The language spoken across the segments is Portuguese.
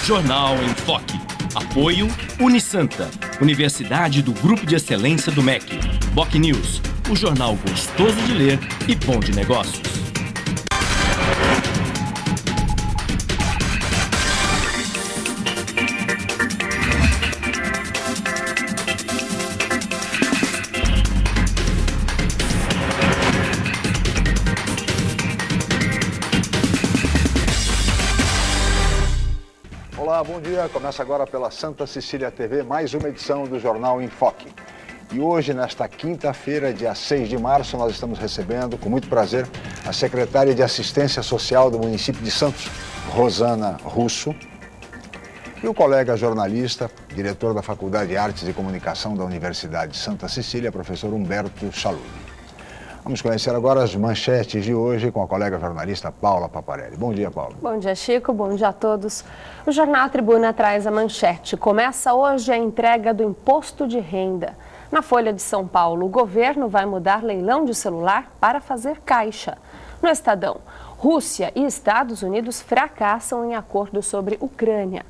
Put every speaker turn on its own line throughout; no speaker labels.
Jornal em Foque. Apoio Unisanta, Universidade do Grupo de Excelência do MEC. BocNews, o jornal gostoso de ler e bom de negócios.
Olá, bom dia. Começa agora pela Santa Cecília TV mais uma edição do Jornal em Foque. E hoje, nesta quinta-feira, dia 6 de março, nós estamos recebendo, com muito prazer, a secretária de Assistência Social do município de Santos, Rosana Russo, e o colega jornalista, diretor da Faculdade de Artes e Comunicação da Universidade de Santa Cecília, professor Humberto Chaludi. Vamos conhecer agora as manchetes de hoje com a colega jornalista Paula Paparelli. Bom dia, Paula.
Bom dia, Chico. Bom dia a todos. O Jornal Tribuna traz a manchete. Começa hoje a entrega do imposto de renda. Na Folha de São Paulo, o governo vai mudar leilão de celular para fazer caixa. No Estadão, Rússia e Estados Unidos fracassam em acordo sobre Ucrânia.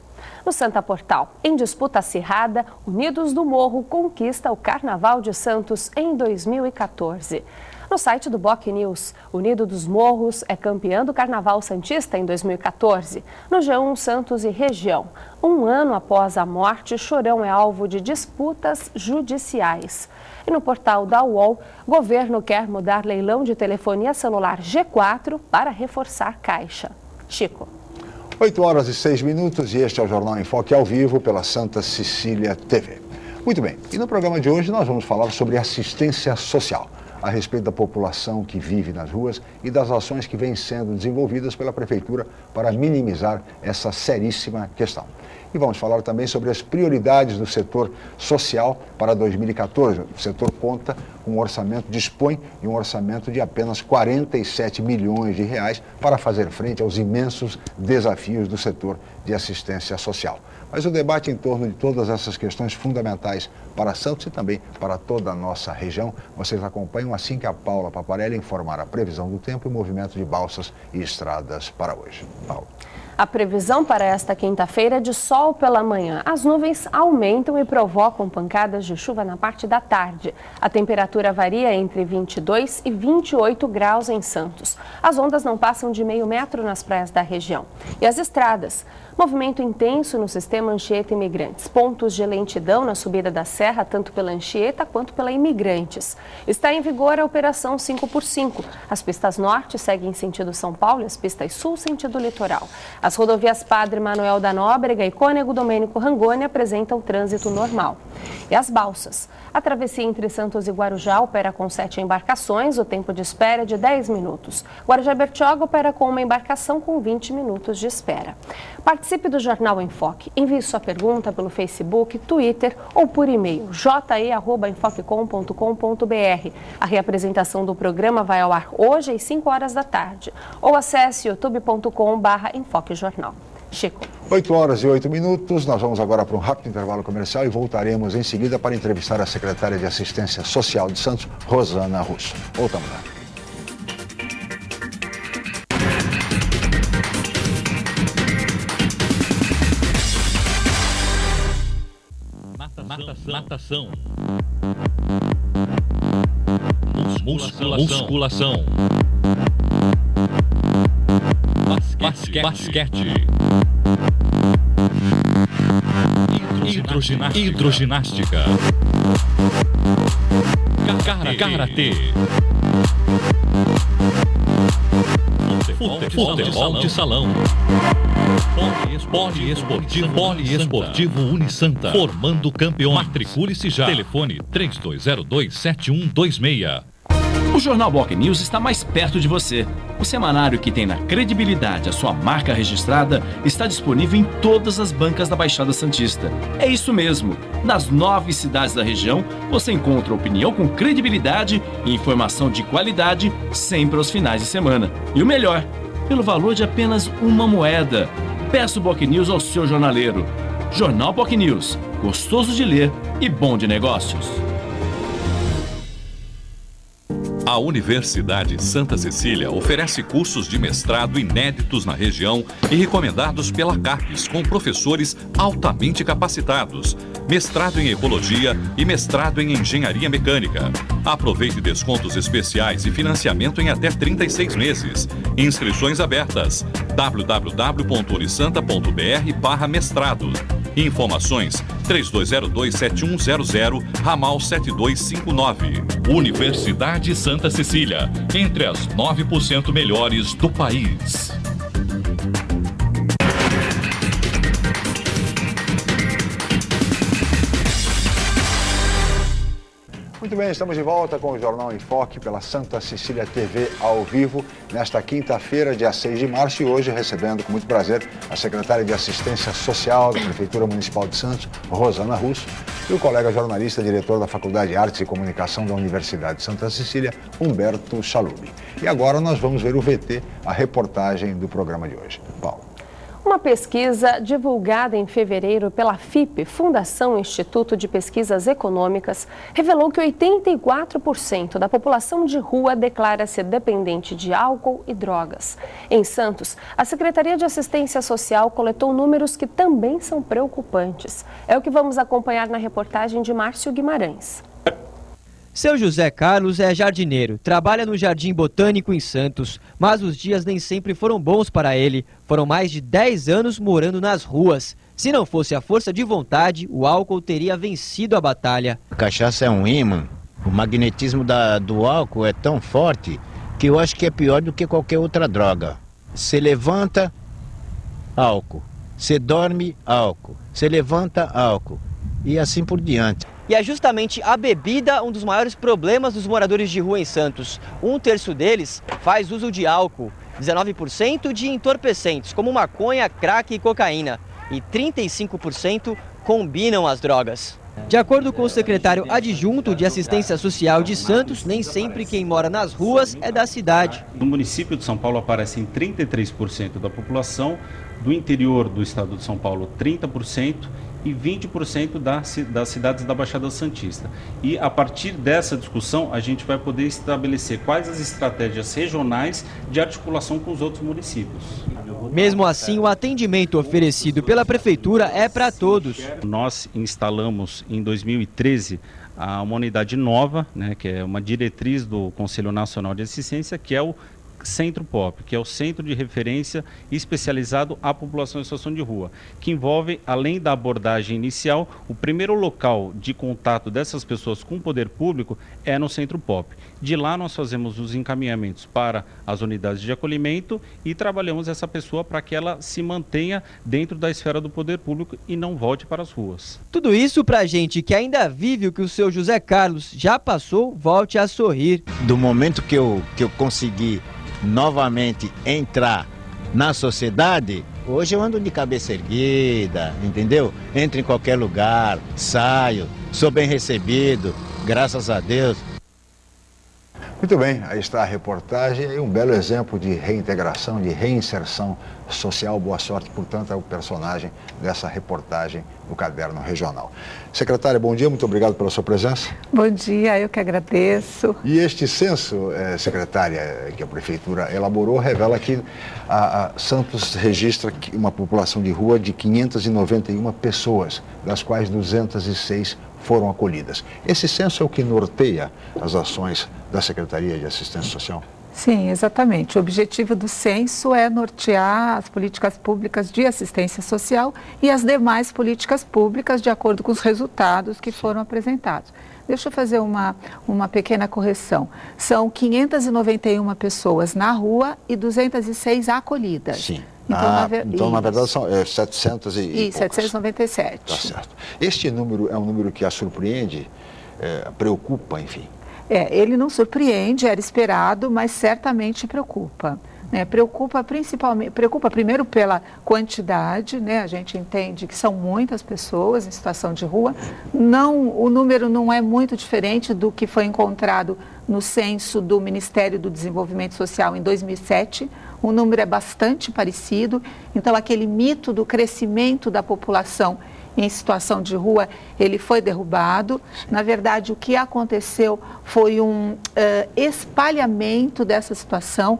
No Santa Portal, em disputa acirrada, Unidos do Morro conquista o Carnaval de Santos em 2014. No site do BocNews, Unido dos Morros é campeão do Carnaval Santista em 2014. No G1 Santos e região, um ano após a morte, Chorão é alvo de disputas judiciais. E no portal da UOL, governo quer mudar leilão de telefonia celular G4 para reforçar caixa. Chico.
8 horas e 6 minutos e este é o Jornal em Foque ao vivo pela Santa Cecília TV. Muito bem, e no programa de hoje nós vamos falar sobre assistência social, a respeito da população que vive nas ruas e das ações que vêm sendo desenvolvidas pela Prefeitura para minimizar essa seríssima questão. E vamos falar também sobre as prioridades do setor social para 2014. O setor conta com um orçamento, dispõe de um orçamento de apenas 47 milhões de reais para fazer frente aos imensos desafios do setor de assistência social. Mas o debate em torno de todas essas questões fundamentais para Santos e também para toda a nossa região, vocês acompanham assim que a Paula Paparelli informar a previsão do tempo e o movimento de balsas e estradas para hoje. Paula.
A previsão para esta quinta-feira é de sol pela manhã. As nuvens aumentam e provocam pancadas de chuva na parte da tarde. A temperatura varia entre 22 e 28 graus em Santos. As ondas não passam de meio metro nas praias da região. E as estradas? Movimento intenso no sistema Anchieta Imigrantes. Pontos de lentidão na subida da serra, tanto pela Anchieta quanto pela Imigrantes. Está em vigor a operação 5x5. As pistas norte seguem em sentido São Paulo e as pistas sul sentido litoral. As rodovias Padre Manuel da Nóbrega e Cônego Domênico Rangoni apresentam trânsito normal. E as balsas? A travessia entre Santos e Guarujá opera com 7 embarcações, o tempo de espera é de 10 minutos. Guarujá-Bertioga opera com uma embarcação com 20 minutos de espera. Participe do Jornal em Foque. Envie sua pergunta pelo Facebook, Twitter ou por e-mail je@enfocecom.com.br. A reapresentação do programa vai ao ar hoje às 5 horas da tarde. Ou acesse youtube.com/enfoquejornal. Chico.
8 horas e 8 minutos, nós vamos agora para um rápido intervalo comercial e voltaremos em seguida para entrevistar a secretária de Assistência Social de Santos, Rosana Russo. Voltamos lá.
Natação. Musculação. Basquete. Hidroginástica. Karatê. Futebol de salão. Poliesportivo Unisanta. Formando campeões. Matricule-se já. Telefone 3202-7126.
O Jornal BocNews está mais perto de você. O semanário que tem na credibilidade a sua marca registrada está disponível em todas as bancas da Baixada Santista. É isso mesmo. Nas 9 cidades da região, você encontra opinião com credibilidade e informação de qualidade sempre aos finais de semana. E o melhor, pelo valor de apenas uma moeda. Peça o BocNews ao seu jornaleiro. Jornal BocNews, gostoso de ler e bom de negócios.
A Universidade Santa Cecília oferece cursos de mestrado inéditos na região e recomendados pela CAPES, com professores altamente capacitados, mestrado em Ecologia e mestrado em Engenharia Mecânica. Aproveite descontos especiais e financiamento em até 36 meses. Inscrições abertas. www.unisanta.br/mestrado. Informações 3202-7100, ramal 7259. Universidade Santa Cecília, entre as 9% melhores do país.
Muito bem, estamos de volta com o Jornal em Foque pela Santa Cecília TV ao vivo, nesta quinta-feira, dia 6 de março, e hoje recebendo com muito prazer a secretária de Assistência Social da Prefeitura Municipal de Santos, Rosana Russo, e o colega jornalista, diretor da Faculdade de Artes e Comunicação da Universidade de Santa Cecília, Humberto Chalub. E agora nós vamos ver o VT, a reportagem do programa de hoje. Paulo.
Uma pesquisa divulgada em fevereiro pela FIP, Fundação Instituto de Pesquisas Econômicas, revelou que 84% da população de rua declara-se dependente de álcool e drogas. Em Santos, a Secretaria de Assistência Social coletou números que também são preocupantes. É o que vamos acompanhar na reportagem de Márcio Guimarães.
Seu José Carlos é jardineiro, trabalha no Jardim Botânico em Santos, mas os dias nem sempre foram bons para ele. Foram mais de 10 anos morando nas ruas. Se não fosse a força de vontade, o álcool teria vencido a batalha.
A cachaça é um ímã. O magnetismo do álcool é tão forte que eu acho que é pior do que qualquer outra droga. Você levanta, álcool. Você dorme, álcool. Você levanta, álcool. E assim por diante.
E é justamente a bebida um dos maiores problemas dos moradores de rua em Santos. 1/3 deles faz uso de álcool, 19% de entorpecentes, como maconha, crack e cocaína. E 35% combinam as drogas. De acordo com o secretário adjunto de Assistência Social de Santos, nem sempre quem mora nas ruas é da cidade.
No município de São Paulo aparecem 33% da população, do interior do estado de São Paulo 30%, e 20% das cidades da Baixada Santista. E a partir dessa discussão, a gente vai poder estabelecer quais as estratégias regionais de articulação com os outros municípios.
Mesmo assim, o atendimento oferecido pela Prefeitura é para todos.
Nós instalamos em 2013 uma unidade nova, que é uma diretriz do Conselho Nacional de Assistência, que é o Centro POP, que é o Centro de Referência Especializado à População em Situação de Rua, que envolve, além da abordagem inicial, o primeiro local de contato dessas pessoas com o poder público é no Centro POP. De lá nós fazemos os encaminhamentos para as unidades de acolhimento e trabalhamos essa pessoa para que ela se mantenha dentro da esfera do poder público e não volte para as ruas.
Tudo isso para gente que ainda vive o que o seu José Carlos já passou, volte a sorrir.
Do momento que eu consegui novamente entrar na sociedade, hoje eu ando de cabeça erguida, entendeu? Entro em qualquer lugar, saio, sou bem recebido, graças a Deus.
Muito bem, aí está a reportagem e um belo exemplo de reintegração, de reinserção social. Boa sorte, portanto, ao personagem dessa reportagem no Caderno Regional. Secretária, bom dia, muito obrigado pela sua presença.
Bom dia, eu que agradeço.
E este censo, secretária, que a Prefeitura elaborou, revela que a Santos registra uma população de rua de 591 pessoas, das quais 206 foram acolhidas. Esse censo é o que norteia as ações da Secretaria de Assistência Social?
Sim, exatamente. O objetivo do censo é nortear as políticas públicas de assistência social e as demais políticas públicas de acordo com os resultados que foram apresentados. Deixa eu fazer uma pequena correção. São 591 pessoas na rua e 206 acolhidas.
Sim.
Então,
na verdade, são 700 e
797.
Tá certo. Este número é um número que a surpreende, preocupa, enfim?
Ele não surpreende, era esperado, mas certamente preocupa. Preocupa primeiro pela quantidade, a gente entende que são muitas pessoas em situação de rua. O número não é muito diferente do que foi encontrado no censo do Ministério do Desenvolvimento Social em 2007. O número é bastante parecido, então aquele mito do crescimento da população em situação de rua, ele foi derrubado. Na verdade, o que aconteceu foi um espalhamento dessa situação,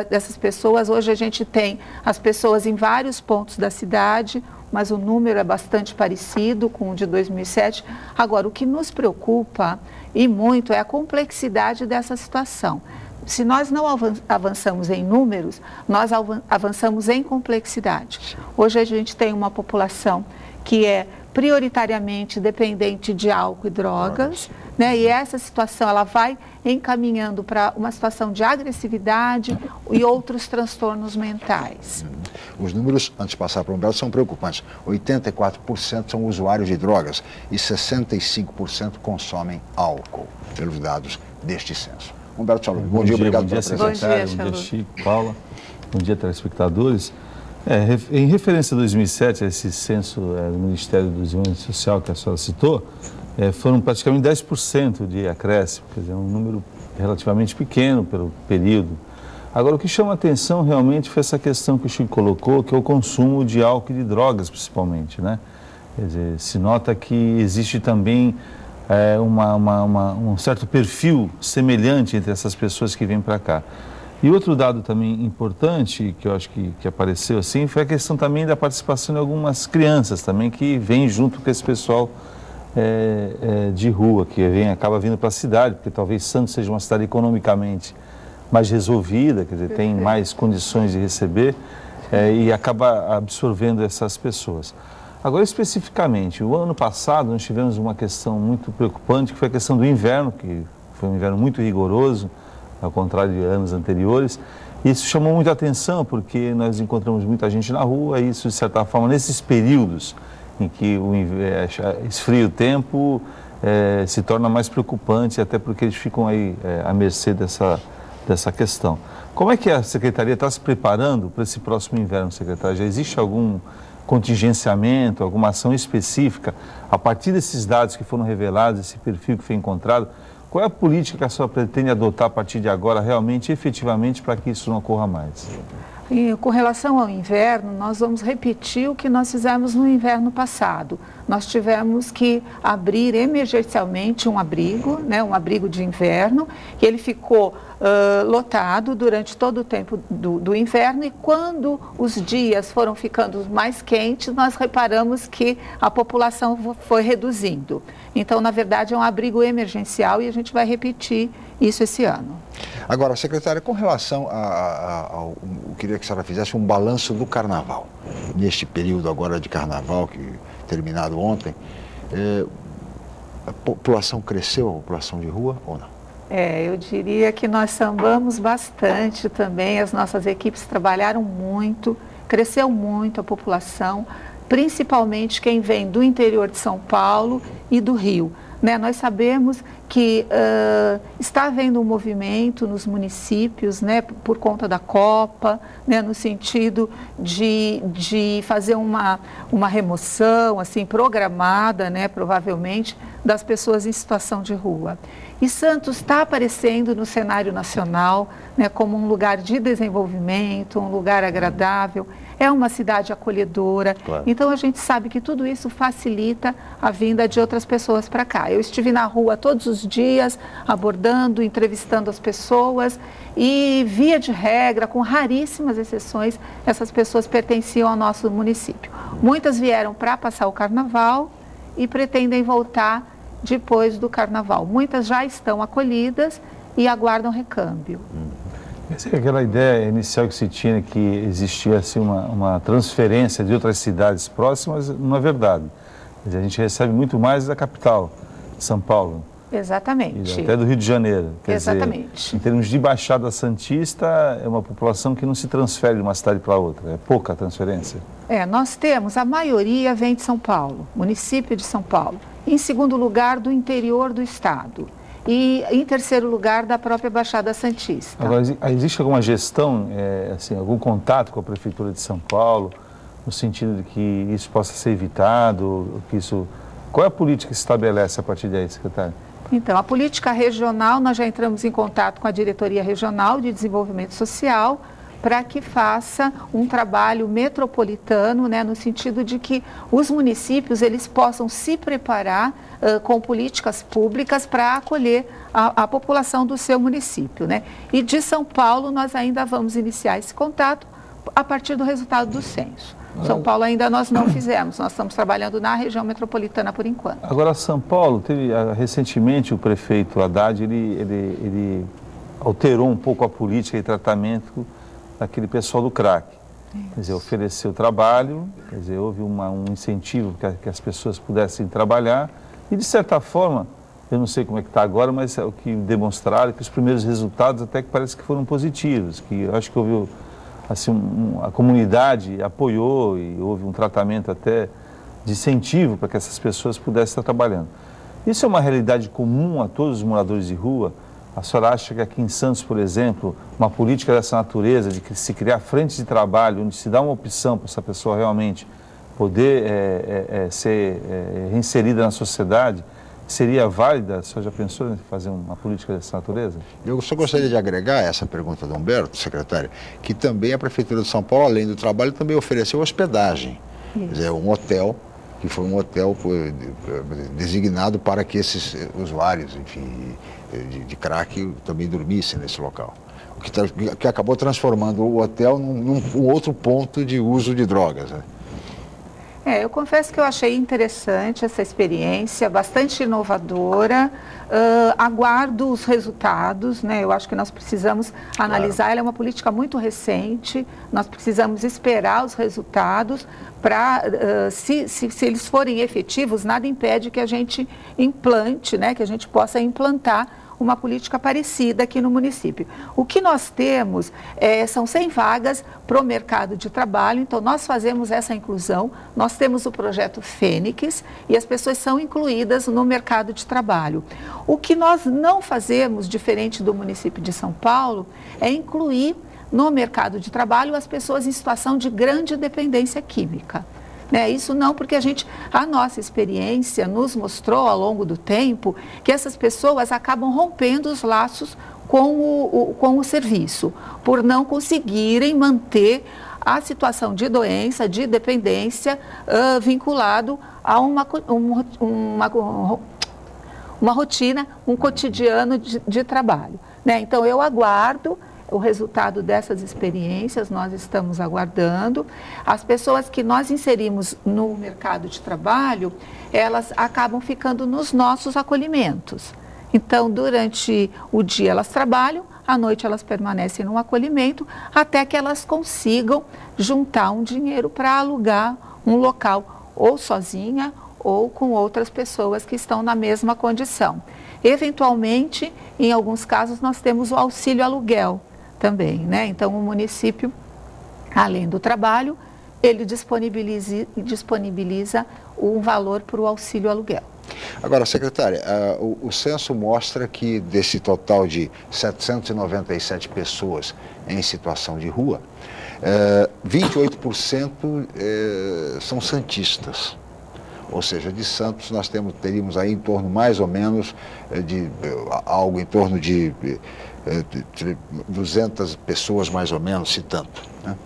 dessas pessoas. Hoje a gente tem as pessoas em vários pontos da cidade, mas o número é bastante parecido com o de 2007. Agora, o que nos preocupa, e muito, é a complexidade dessa situação. Se nós não avançamos em números, nós avançamos em complexidade. Hoje a gente tem uma população que é prioritariamente dependente de álcool e drogas, né? E essa situação ela vai encaminhando para uma situação de agressividade e outros transtornos mentais.
Os números, antes de passar para o Humberto, são preocupantes. 84% são usuários de drogas e 65% consomem álcool, pelos dados deste censo. Humberto Chalub, bom dia, obrigado pela presença.
Bom dia,
bom dia, Chico, Paula, bom dia, telespectadores. Em referência a 2007, a esse censo do Ministério do Desenvolvimento Social que a senhora citou, foram praticamente 10% de acréscimo, quer dizer, um número relativamente pequeno pelo período. Agora, o que chama a atenção realmente foi essa questão que o Chico colocou, que é o consumo de álcool e de drogas, principalmente, né? Quer dizer, se nota que existe também um certo perfil semelhante entre essas pessoas que vêm para cá. E outro dado também importante, que eu acho que apareceu assim, foi a questão também da participação de algumas crianças também, que vêm junto com esse pessoal de rua, que acaba vindo para a cidade, porque talvez Santos seja uma cidade economicamente mais resolvida, quer dizer, tem mais condições de receber e acaba absorvendo essas pessoas. Agora, especificamente, o ano passado nós tivemos uma questão muito preocupante, que foi a questão do inverno, que foi um inverno muito rigoroso, ao contrário de anos anteriores. Isso chamou muita atenção, porque nós encontramos muita gente na rua, e isso, de certa forma, nesses períodos em que esfria o tempo, se torna mais preocupante, até porque eles ficam aí à mercê dessa questão. Como é que a Secretaria está se preparando para esse próximo inverno, secretária? Já existe algum contingenciamento, alguma ação específica, a partir desses dados que foram revelados, esse perfil que foi encontrado? Qual é a política que a senhora pretende adotar a partir de agora, realmente, efetivamente, para que isso não ocorra mais?
E com relação ao inverno, nós vamos repetir o que nós fizemos no inverno passado. Nós tivemos que abrir emergencialmente um abrigo, né, um abrigo de inverno, que ele ficou lotado durante todo o tempo do inverno, e quando os dias foram ficando mais quentes, nós reparamos que a população foi reduzindo. Então, na verdade, é um abrigo emergencial e a gente vai repetir isso esse ano.
Agora, secretária, com relação eu queria que a senhora fizesse um balanço do carnaval. Neste período agora de carnaval, que terminado ontem, a população cresceu, a população de rua ou não?
Eu diria que nós sambamos bastante também, as nossas equipes trabalharam muito, cresceu muito a população, principalmente quem vem do interior de São Paulo e do Rio. Né? Nós sabemos que está havendo um movimento nos municípios, né, por conta da Copa, né, no sentido de fazer uma remoção assim, programada, né, provavelmente, das pessoas em situação de rua. E Santos está aparecendo no cenário nacional, né, como um lugar de desenvolvimento, um lugar agradável, é uma cidade acolhedora. Claro. Então a gente sabe que tudo isso facilita a vinda de outras pessoas para cá. Eu estive na rua todos os dias, abordando, entrevistando as pessoas e, via de regra, com raríssimas exceções, essas pessoas pertenciam ao nosso município. Muitas vieram para passar o carnaval e pretendem voltar depois do carnaval. Muitas já estão acolhidas e aguardam recâmbio.
Aquela ideia inicial que se tinha, que existia assim, uma transferência de outras cidades próximas, não é verdade. Quer dizer, a gente recebe muito mais da capital, São Paulo.
Exatamente.
Até do Rio de Janeiro. Quer
Exatamente.
Dizer, em termos de Baixada Santista, é uma população que não se transfere de uma cidade para outra. É pouca a transferência.
Nós temos, a maioria vem de São Paulo, município de São Paulo. Em segundo lugar, do interior do estado. E em terceiro lugar, da própria Baixada Santista.
Agora, existe alguma gestão, assim, algum contato com a Prefeitura de São Paulo, no sentido de que isso possa ser evitado, que isso... Qual é a política que se estabelece a partir daí, secretário?
Então, a política regional, nós já entramos em contato com a Diretoria Regional de Desenvolvimento Social para que faça um trabalho metropolitano, né, no sentido de que os municípios eles possam se preparar com políticas públicas para acolher a população do seu município, né? E de São Paulo nós ainda vamos iniciar esse contato a partir do resultado do censo. São Paulo ainda nós não fizemos, nós estamos trabalhando na região metropolitana por enquanto.
Agora, São Paulo, teve recentemente o prefeito Haddad, ele alterou um pouco a política e tratamento daquele pessoal do crack. Quer dizer, ofereceu trabalho, quer dizer, houve um incentivo que as pessoas pudessem trabalhar e, de certa forma, eu não sei como é que está agora, mas é o que demonstraram que os primeiros resultados até que parece que foram positivos, que eu acho que houve, assim, a comunidade apoiou e houve um tratamento até de incentivo para que essas pessoas pudessem estar trabalhando. Isso é uma realidade comum a todos os moradores de rua? A senhora acha que aqui em Santos, por exemplo, uma política dessa natureza, de que se criar frentes de trabalho, onde se dá uma opção para essa pessoa realmente poder ser reinserida na sociedade, seria válida? A senhora já pensou em fazer uma política dessa natureza?
Eu só gostaria de agregar essa pergunta do Humberto, secretário, que também a Prefeitura de São Paulo, além do trabalho, também ofereceu hospedagem. Quer dizer, um hotel, que foi um hotel designado para que esses usuários, enfim, de crack também dormissem nesse local. O que acabou transformando o hotel num outro ponto de uso de drogas, né?
Eu confesso que eu achei interessante essa experiência, bastante inovadora, aguardo os resultados, né? Eu acho que nós precisamos analisar, ela é uma política muito recente, nós precisamos esperar os resultados para, se eles forem efetivos, nada impede que a gente implante, né? Que a gente possa implantar uma política parecida aqui no município. O que nós temos são 100 vagas para o mercado de trabalho, então nós fazemos essa inclusão, nós temos o projeto Fênix e as pessoas são incluídas no mercado de trabalho. O que nós não fazemos, diferente do município de São Paulo, é incluir no mercado de trabalho as pessoas em situação de grande dependência química. Isso não, porque a nossa experiência nos mostrou ao longo do tempo que essas pessoas acabam rompendo os laços com o serviço, por não conseguirem manter a situação de doença, de dependência, vinculado a uma rotina, um cotidiano de trabalho. Então, eu aguardo o resultado dessas experiências, nós estamos aguardando. As pessoas que nós inserimos no mercado de trabalho, elas acabam ficando nos nossos acolhimentos. Então, durante o dia elas trabalham, à noite elas permanecem no acolhimento, até que elas consigam juntar um dinheiro para alugar um local, ou sozinha, ou com outras pessoas que estão na mesma condição. Eventualmente, em alguns casos, nós temos o auxílio aluguel também, né? Então, o município, além do trabalho, ele disponibiliza um valor para o auxílio aluguel.
Agora, secretária, o censo mostra que desse total de 797 pessoas em situação de rua, 28% são santistas. Ou seja, de Santos nós teríamos aí em torno mais ou menos de algo em torno de 200 pessoas mais ou menos, se tanto, né?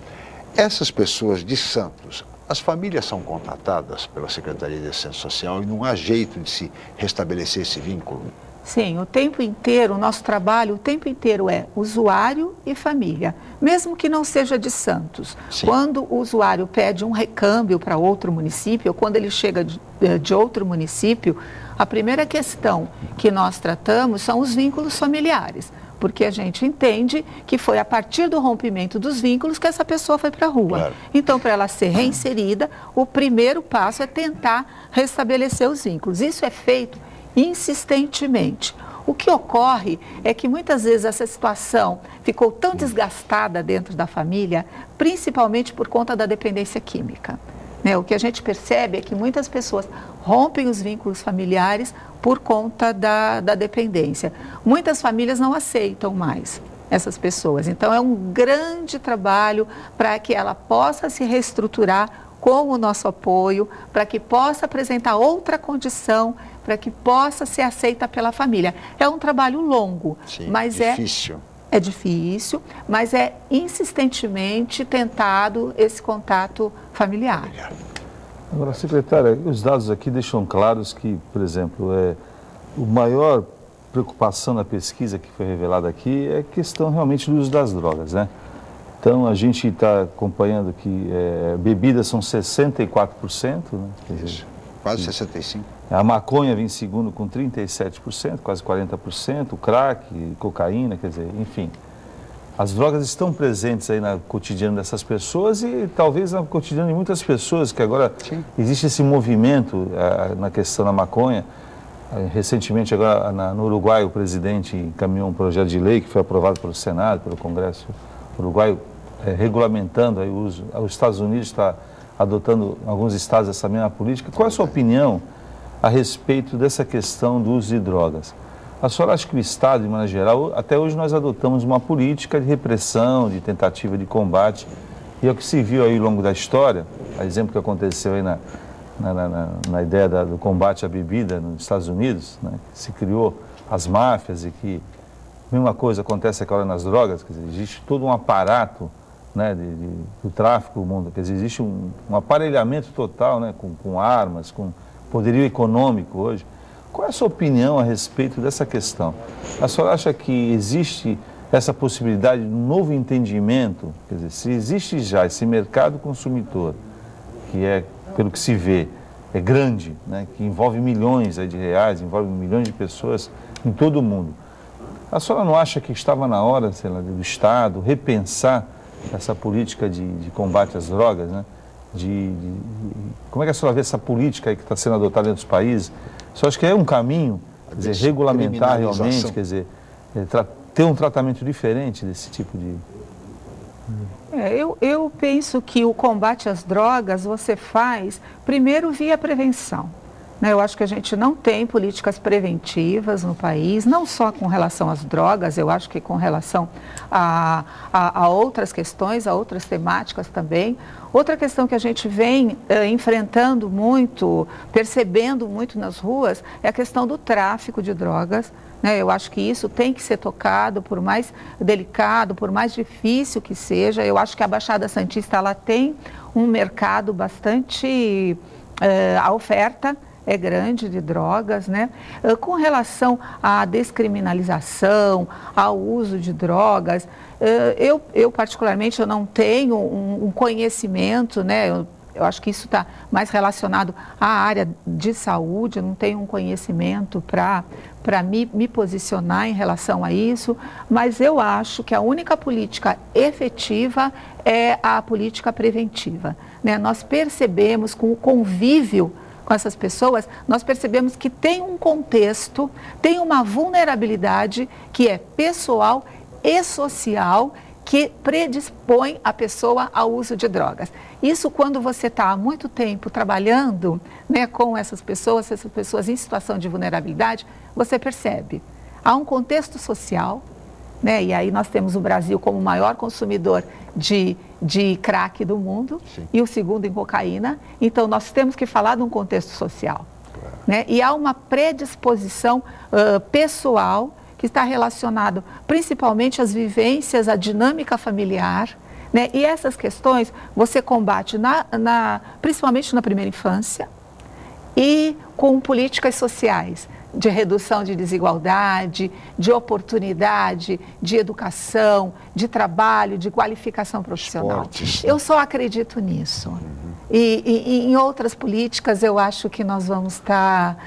Essas pessoas de Santos, as famílias são contatadas pela Secretaria de Assistência Social e não há jeito de se restabelecer esse vínculo?
Sim, o tempo inteiro, o nosso trabalho, o tempo inteiro é usuário e família, mesmo que não seja de Santos. Sim. Quando o usuário pede um recâmbio para outro município, ou quando ele chega de outro município, a primeira questão que nós tratamos são os vínculos familiares, porque a gente entende que foi a partir do rompimento dos vínculos que essa pessoa foi para a rua. Claro. Então, para ela ser reinserida, o primeiro passo é tentar restabelecer os vínculos. Isso é feito insistentemente. O que ocorre é que muitas vezes essa situação ficou tão desgastada dentro da família, principalmente por conta da dependência química. O que a gente percebe é que muitas pessoas rompem os vínculos familiares por conta da dependência. Muitas famílias não aceitam mais essas pessoas. Então, é um grande trabalho para que ela possa se reestruturar com o nosso apoio, para que possa apresentar outra condição, para que possa ser aceita pela família. É um trabalho longo, sim, mas
difícil.
É difícil, mas é insistentemente tentado esse contato familiar.
Agora, secretária, os dados aqui deixam claros que, por exemplo, o maior preocupação na pesquisa que foi revelada aqui é a questão realmente do uso das drogas, né? Então, a gente está acompanhando que bebidas são 64%, né?
Isso, quase 65%.
A maconha vem em segundo com 37%, quase 40%, o crack, cocaína, quer dizer, enfim. As drogas estão presentes aí no cotidiano dessas pessoas e talvez no cotidiano de muitas pessoas, que agora existe esse movimento na questão da maconha. Recentemente, agora no Uruguai, o presidente encaminhou um projeto de lei que foi aprovado pelo Senado, pelo Congresso uruguaio, regulamentando aí o uso. Os Estados Unidos está adotando, em alguns estados, essa mesma política. Qual é a sua opinião a respeito dessa questão do uso de drogas? A senhora acha que o Estado, de maneira geral, até hoje nós adotamos uma política de repressão, de tentativa de combate, e é o que se viu aí ao longo da história, a exemplo que aconteceu aí na ideia do combate à bebida nos Estados Unidos, né, que se criou as máfias e que a mesma coisa acontece agora nas drogas, quer dizer, existe todo um aparato, né, do tráfico do mundo, quer dizer, existe um aparelhamento total, né, com armas, com poderio econômico hoje. Qual é a sua opinião a respeito dessa questão? A senhora acha que existe essa possibilidade de um novo entendimento? Quer dizer, se existe já esse mercado consumidor, que é, pelo que se vê, é grande, né, que envolve milhões aí de reais, envolve milhões de pessoas em todo o mundo. A senhora não acha que estava na hora, sei lá, do Estado repensar essa política de combate às drogas, né? Como é que a senhora vê essa política aí que está sendo adotada dentro dos países? A senhora acha que é um caminho, quer dizer, regulamentar realmente, quer dizer, ter um tratamento diferente desse tipo de...
Eu penso que o combate às drogas você faz primeiro via prevenção. Eu acho que a gente não tem políticas preventivas no país, não só com relação às drogas, eu acho que com relação a outras questões, a outras temáticas também. Outra questão que a gente vem enfrentando muito, percebendo muito nas ruas, é a questão do tráfico de drogas. Eu acho que isso tem que ser tocado, por mais delicado, por mais difícil que seja. Eu acho que a Baixada Santista ela tem um mercado bastante... a oferta é grande de drogas, né? Com relação à descriminalização, ao uso de drogas, eu particularmente eu não tenho um conhecimento, né? Eu acho que isso está mais relacionado à área de saúde, eu não tenho um conhecimento para me posicionar em relação a isso, mas eu acho que a única política efetiva é a política preventiva, né? Nós percebemos com o convívio com essas pessoas, nós percebemos que tem um contexto, tem uma vulnerabilidade que é pessoal e social que predispõe a pessoa ao uso de drogas. Isso quando você está há muito tempo trabalhando, né, com essas pessoas em situação de vulnerabilidade, você percebe. Há um contexto social, né, e aí nós temos o Brasil como o maior consumidor de crack do mundo. Sim. E o segundo em cocaína. Então, nós temos que falar de um contexto social. Claro. Né? E há uma predisposição pessoal que está relacionado principalmente às vivências, à dinâmica familiar, né? E essas questões você combate principalmente na primeira infância e com políticas sociais de redução de desigualdade, de oportunidade, de educação, de trabalho, de qualificação profissional. Esportes. Eu só acredito nisso. E em outras políticas eu acho que nós vamos estar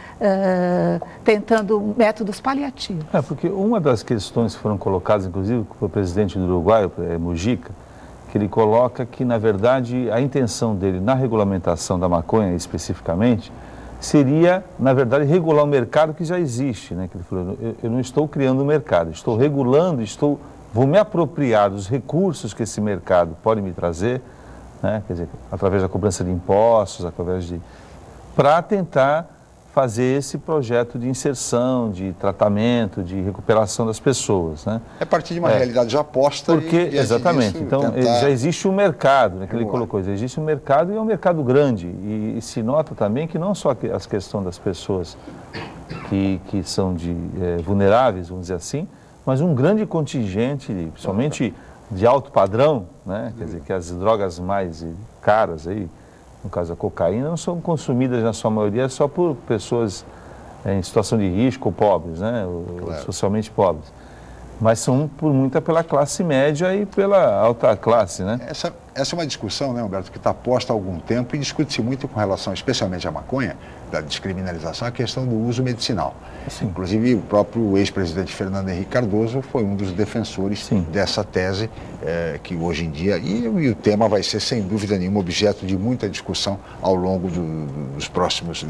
tentando métodos paliativos.
Porque uma das questões que foram colocadas, inclusive, pelo presidente do Uruguai, Mujica, que ele coloca que, na verdade, a intenção dele na regulamentação da maconha, especificamente, seria, na verdade, regular o mercado que já existe, né? Que ele falou, eu não estou criando um mercado, estou regulando, vou me apropriar dos recursos que esse mercado pode me trazer, né? Quer dizer, através da cobrança de impostos, para tentar fazer esse projeto de inserção, de tratamento, de recuperação das pessoas, né?
É partir de uma realidade já posta.
Exatamente. Então, já existe um mercado, né, que ele colocou. Já existe um mercado e é um mercado grande. E se nota também que não só as questões das pessoas que são vulneráveis, vamos dizer assim, mas um grande contingente, principalmente de alto padrão, né? Quer dizer, que as drogas mais caras, aí, no caso a cocaína, não são consumidas na sua maioria só por pessoas em situação de risco ou pobres, né? Ou socialmente pobres. Mas são por muita pela classe média e pela alta classe, né?
Essa é uma discussão, né, Humberto, que está posta há algum tempo e discute-se muito com relação, especialmente à maconha, da descriminalização, a questão do uso medicinal. Sim. Inclusive, o próprio ex-presidente Fernando Henrique Cardoso foi um dos defensores dessa tese, que hoje em dia, e o tema vai ser, sem dúvida nenhuma, objeto de muita discussão ao longo dos próximos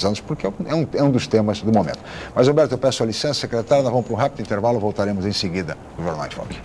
anos, porque é um dos temas do momento. Mas, Humberto, eu peço a licença, secretário, nós vamos para um rápido intervalo, voltaremos em seguida no Jornal em Foque.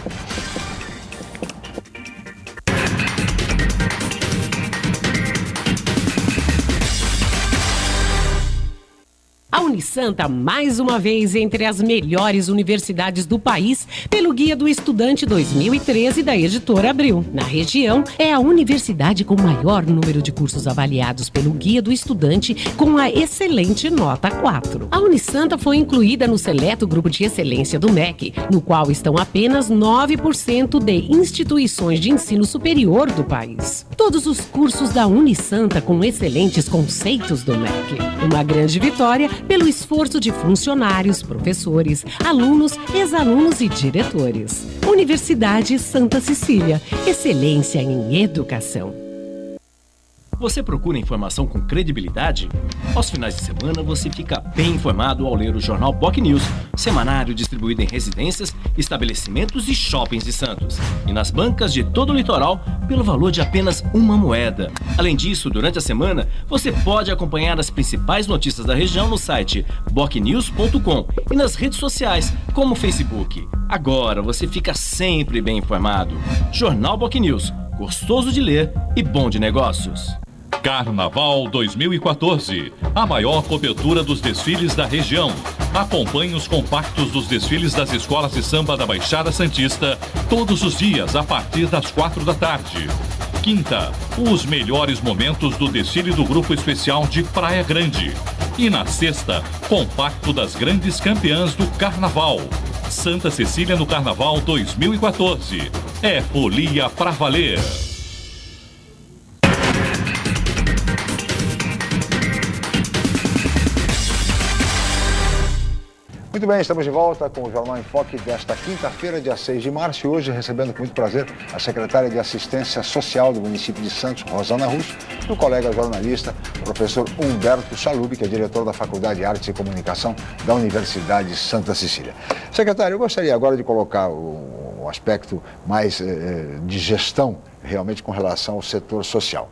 A Unisanta, mais uma vez, entre as melhores universidades do país, pelo Guia do Estudante 2013 da Editora Abril. Na região, é a universidade com maior número de cursos avaliados pelo Guia do Estudante com a excelente nota 4. A Unisanta foi incluída no seleto grupo de excelência do MEC, no qual estão apenas 9% de instituições de ensino superior do país. Todos os cursos da Unisanta com excelentes conceitos do MEC. Uma grande vitória pelo esforço de funcionários, professores, alunos, ex-alunos e diretores. Universidade Santa Cecília, excelência em educação.
Você procura informação com credibilidade? Aos finais de semana você fica bem informado ao ler o jornal POC News, semanário distribuído em residências, estabelecimentos e shoppings de Santos. E nas bancas de todo o litoral, pelo valor de apenas uma moeda. Além disso, durante a semana, você pode acompanhar as principais notícias da região no site bocnews.com e nas redes sociais, como o Facebook. Agora você fica sempre bem informado. Jornal POC News, gostoso de ler e bom de negócios.
Carnaval 2014, a maior cobertura dos desfiles da região. Acompanhe os compactos dos desfiles das escolas de samba da Baixada Santista todos os dias a partir das 4 da tarde. Quinta, os melhores momentos do desfile do Grupo Especial de Praia Grande. E na sexta, compacto das grandes campeãs do Carnaval. Santa Cecília no Carnaval 2014. É folia pra valer.
Muito bem, estamos de volta com o Jornal em Foque desta quinta-feira, dia 6 de março, e hoje recebendo com muito prazer a secretária de Assistência Social do município de Santos, Rosana Russo, e o colega jornalista, professor Humberto Chalub, que é diretor da Faculdade de Artes e Comunicação da Universidade Santa Cecília. Secretário, eu gostaria agora de colocar o aspecto mais de gestão, realmente com relação ao setor social.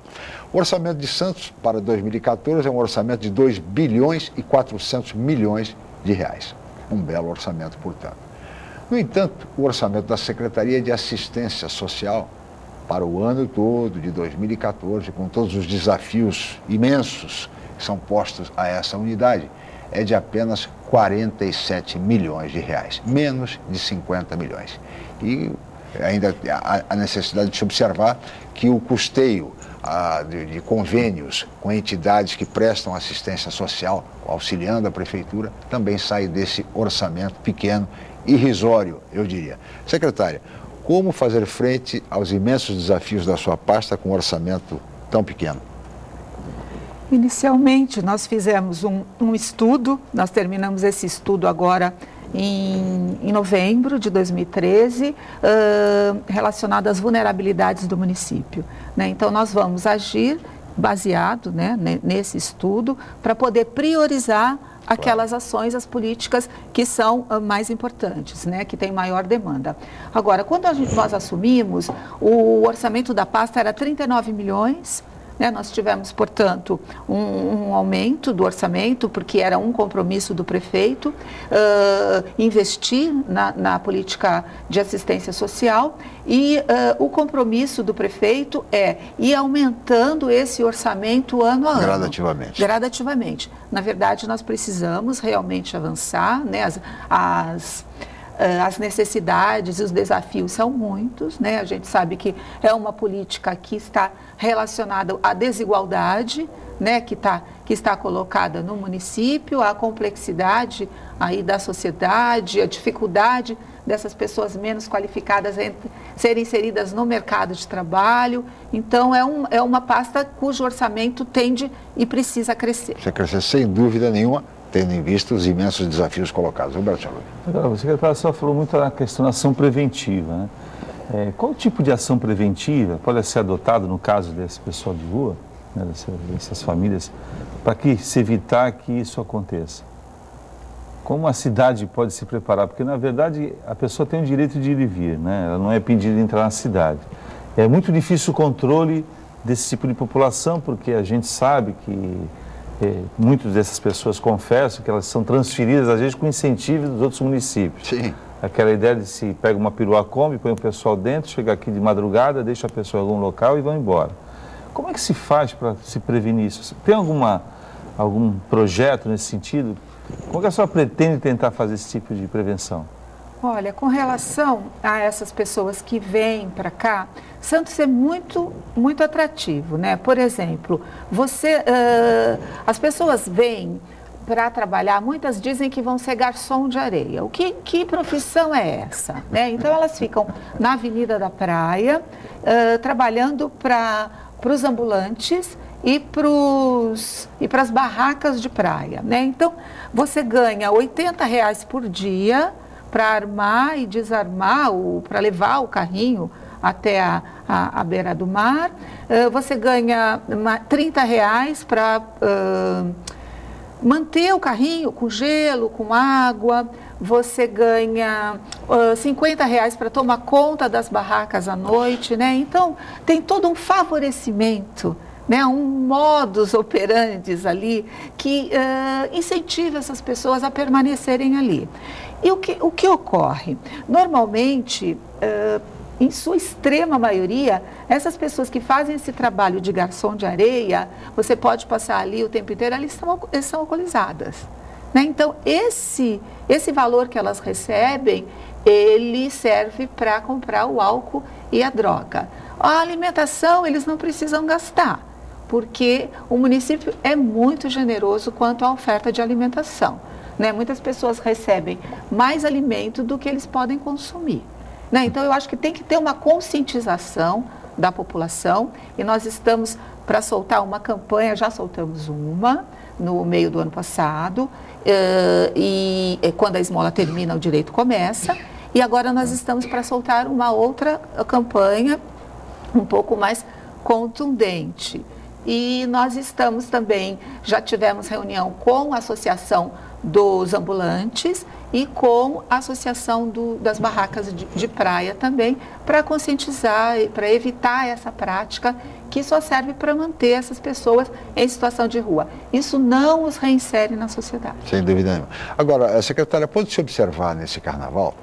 O orçamento de Santos para 2014 é um orçamento de 2 bilhões e 400 milhões de reais. Um belo orçamento, portanto. No entanto, o orçamento da Secretaria de Assistência Social para o ano todo de 2014, com todos os desafios imensos que são postos a essa unidade, é de apenas 47 milhões de reais, menos de 50 milhões. E ainda há a necessidade de se observar que o custeio de convênios com entidades que prestam assistência social, auxiliando a prefeitura, também sai desse orçamento pequeno, irrisório, eu diria. Secretária, como fazer frente aos imensos desafios da sua pasta com um orçamento tão pequeno?
Inicialmente, nós fizemos um estudo, nós terminamos esse estudo agora em novembro de 2013, relacionado às vulnerabilidades do município, né? Então, nós vamos agir baseado, né, nesse estudo para poder priorizar aquelas ações, as políticas que são mais importantes, né, que têm maior demanda. Agora, quando nós assumimos, o orçamento da pasta era 39 milhões, né, nós tivemos, portanto, um aumento do orçamento, porque era um compromisso do prefeito, investir na política de assistência social, e o compromisso do prefeito é ir aumentando esse orçamento ano a ano.
Gradativamente.
Gradativamente. Na verdade, nós precisamos realmente avançar, né, as necessidades e os desafios são muitos, né? A gente sabe que é uma política que está relacionada à desigualdade, né? Que está colocada no município, a complexidade aí da sociedade, a dificuldade dessas pessoas menos qualificadas serem inseridas no mercado de trabalho. Então, é uma pasta cujo orçamento tende e precisa crescer.
Precisa crescer, sem dúvida nenhuma, tendo em vista os imensos desafios colocados. Roberto Chalup.
O secretário só falou muito da questão da ação preventiva, né? Qual tipo de ação preventiva pode ser adotado no caso desse pessoal de rua, né, dessas famílias, para que se evitar que isso aconteça? Como a cidade pode se preparar? Porque, na verdade, a pessoa tem o direito de ir e vir, né? Ela não é impedida de entrar na cidade. É muito difícil o controle desse tipo de população, porque a gente sabe que muitas dessas pessoas confessam que elas são transferidas, às vezes, com incentivo dos outros municípios.
Sim.
Aquela ideia de se pega uma perua Kombi, põe o pessoal dentro, chega aqui de madrugada, deixa a pessoa em algum local e vão embora. Como é que se faz para se prevenir isso? Tem algum projeto nesse sentido? Como que a senhora pretende tentar fazer esse tipo de prevenção?
Olha, com relação a essas pessoas que vêm para cá, Santos é muito, muito atrativo, né? Por exemplo, as pessoas vêm para trabalhar, muitas dizem que vão ser garçom de areia. Que profissão é essa? Né? Então, elas ficam na Avenida da Praia, trabalhando para os ambulantes e para as barracas de praia, né? Então, você ganha R$80 por dia para armar e desarmar, para levar o carrinho até a beira do mar. Você ganha R$30 para manter o carrinho com gelo, com água. Você ganha R$50 para tomar conta das barracas à noite, né? Então, tem todo um favorecimento, né, um modus operandi ali que incentiva essas pessoas a permanecerem ali. E o que ocorre? Normalmente, em sua extrema maioria, essas pessoas que fazem esse trabalho de garçom de areia, você pode passar ali o tempo inteiro, elas são alcoolizadas. Né? Então, esse valor que elas recebem, ele serve para comprar o álcool e a droga. A alimentação, eles não precisam gastar, porque o município é muito generoso quanto à oferta de alimentação. Né? Muitas pessoas recebem mais alimento do que eles podem consumir. Né? Então, eu acho que tem que ter uma conscientização da população e nós estamos para soltar uma campanha, já soltamos uma no meio do ano passado, e quando a esmola termina, o direito começa, e agora nós estamos para soltar uma outra campanha um pouco mais contundente. E nós estamos também, já tivemos reunião com a Associação dos Ambulantes e com a Associação das Barracas de Praia também, para conscientizar, para evitar essa prática que só serve para manter essas pessoas em situação de rua. Isso não os reinsere na sociedade.
Sem dúvida nenhuma. Agora, secretária, pode-se observar nesse carnaval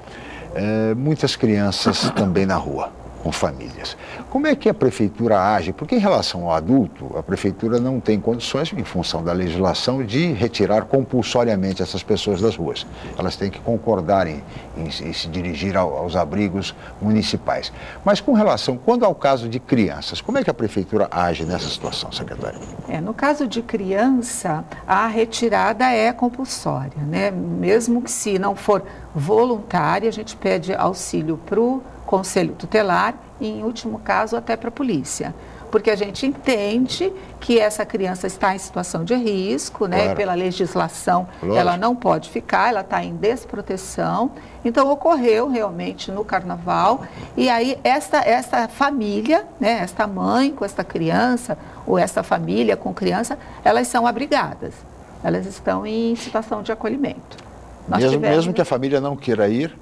muitas crianças também na rua, com famílias. Como é que a prefeitura age? Porque em relação ao adulto, a prefeitura não tem condições, em função da legislação, de retirar compulsoriamente essas pessoas das ruas. Elas têm que concordar em se dirigir aos abrigos municipais. Mas com relação, quando ao caso de crianças, como é que a prefeitura age nessa situação, secretária?
No caso de criança, a retirada é compulsória, né? Mesmo que se não for voluntária, a gente pede auxílio para o Conselho Tutelar e, em último caso, até para a polícia. Porque a gente entende que essa criança está em situação de risco, né? Claro. Pela legislação, lógico, ela não pode ficar, ela está em desproteção. Então, ocorreu realmente no carnaval. E aí, esta família, né? Esta mãe com esta criança, ou esta família com criança, elas são abrigadas. Elas estão em situação de acolhimento.
Mesmo que a família não queira ir,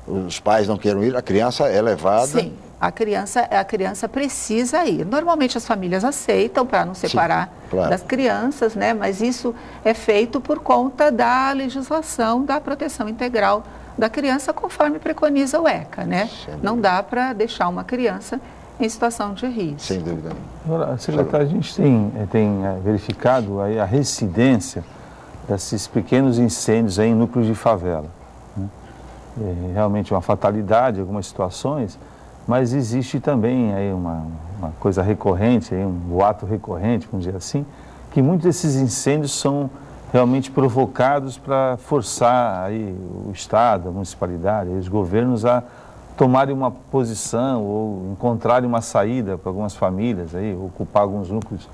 os pais não queiram ir, a criança é levada?
Sim, a criança precisa ir. Normalmente as famílias aceitam para não separar, sim, claro, das crianças, né? Mas isso é feito por conta da legislação da proteção integral da criança, conforme preconiza o ECA, né? Não dá para deixar uma criança em situação de risco.
Sem dúvida.
Agora, secretário, a gente tem verificado aí a recidência desses pequenos incêndios aí em núcleos de favela, né? realmente uma fatalidade em algumas situações, mas existe também aí uma coisa recorrente, aí um boato recorrente, vamos dizer assim, que muitos desses incêndios são realmente provocados para forçar aí o Estado, a municipalidade, os governos a tomarem uma posição ou encontrarem uma saída para algumas famílias, aí, ocupar alguns núcleos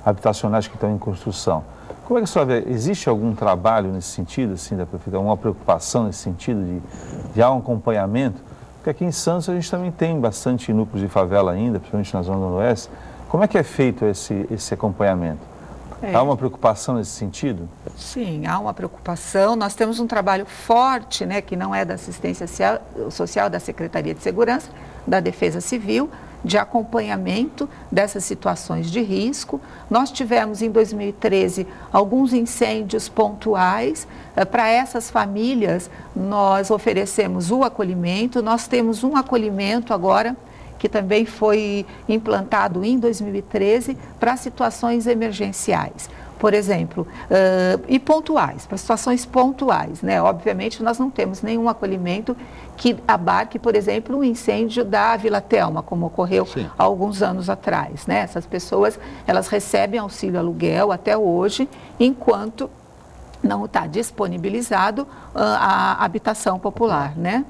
habitacionais que estão em construção. Como é que a senhora vê? Existe algum trabalho nesse sentido, assim, da prefeitura, alguma preocupação nesse sentido de um acompanhamento? Porque aqui em Santos a gente também tem bastante núcleos de favela ainda, principalmente na Zona Noroeste. Como é que é feito esse acompanhamento? Há uma preocupação nesse sentido?
Sim, há uma preocupação. Nós temos um trabalho forte, né, que não é da assistência social, da Secretaria de Segurança, da Defesa Civil, de acompanhamento dessas situações de risco. Nós tivemos em 2013 alguns incêndios pontuais. Para essas famílias, nós oferecemos o acolhimento. Nós temos um acolhimento agora que também foi implantado em 2013 para situações emergenciais, por exemplo, e pontuais, para situações pontuais, né? Obviamente, nós não temos nenhum acolhimento que abarque, por exemplo, um incêndio da Vila Telma, como ocorreu há alguns anos atrás, né? Essas pessoas, elas recebem auxílio aluguel até hoje, enquanto não está disponibilizado a habitação popular, né?